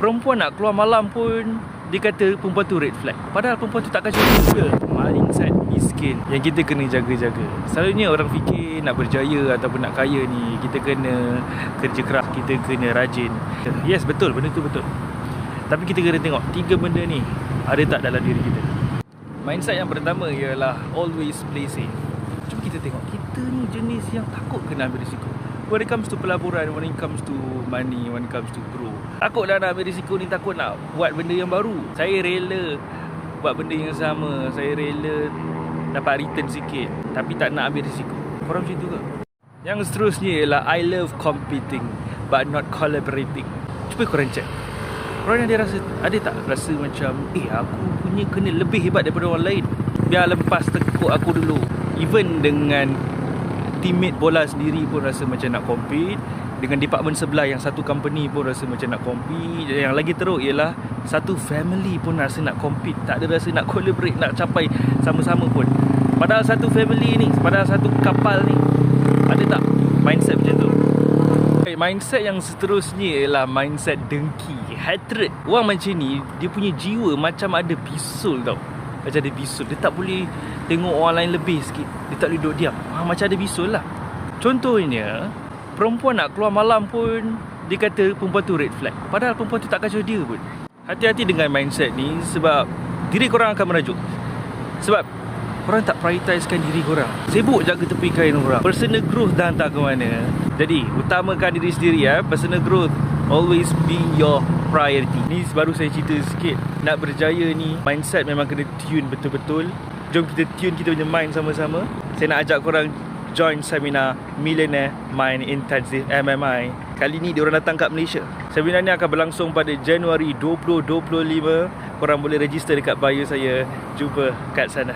perempuan nak keluar malam pun dia kata perempuan tu red flag. Padahal perempuan tu takkan macam tu. Mindset miskin yang kita kena jaga-jaga. Selalunya orang fikir nak berjaya ataupun nak kaya ni kita kena kerja keras, kita kena rajin. Yes, betul, benda tu betul. Tapi kita kena tengok 3 benda ni ada tak dalam diri kita. Mindset yang pertama ialah always play safe. Cuma kita tengok, kita ni jenis yang takut kena ambil risiko. When it comes to pelaburan, when it comes to money, when it comes to grow, takutlah nak ambil risiko ni, takut nak buat benda yang baru. Saya rela buat benda yang sama, saya rela dapat return sikit, tapi tak nak ambil risiko. Korang macam tu ke? Yang seterusnya ialah I love competing but not collaborating. Cuba korang check, korang ada rasa, ada tak rasa macam aku punya kena lebih hebat daripada orang lain, biar lepas tekuk aku dulu. Even dengan teammate bola sendiri pun rasa macam nak compete, dengan department sebelah yang satu company pun rasa macam nak compete. Yang lagi teruk ialah satu family pun rasa nak compete, tak ada rasa nak collaborate, nak capai sama-sama pun. Padahal satu family ni, padahal satu kapal ni. Ada tak mindset macam tu? Mindset yang seterusnya ialah mindset dengki, hatred. Orang macam ni, dia punya jiwa macam ada bisul tau. Macam ada bisul. Dia tak boleh tengok orang lain lebih sikit, dia tak boleh duduk diam. Macam ada bisul lah. Contohnya, perempuan nak keluar malam pun dia kata perempuan tu red flag. Padahal perempuan tu tak kacau dia pun. Hati-hati dengan mindset ni, sebab diri korang akan merajuk. Sebab korang tak prioritisekan diri korang, sibuk jaga tepi kain orang. Personal growth dah hantar ke mana. Jadi utamakan diri sendiri ya. Personal growth always be your priority. Ni baru saya cerita sikit. Nak berjaya ni, mindset memang kena tune betul-betul. Jom kita tune kita punya mind sama-sama. Saya nak ajak korang join seminar Millionaire Mind Intensive MMI. Kali ni diorang datang kat Malaysia. Seminar ni akan berlangsung pada Januari 2025. Korang boleh register dekat bio saya. Jumpa kat sana.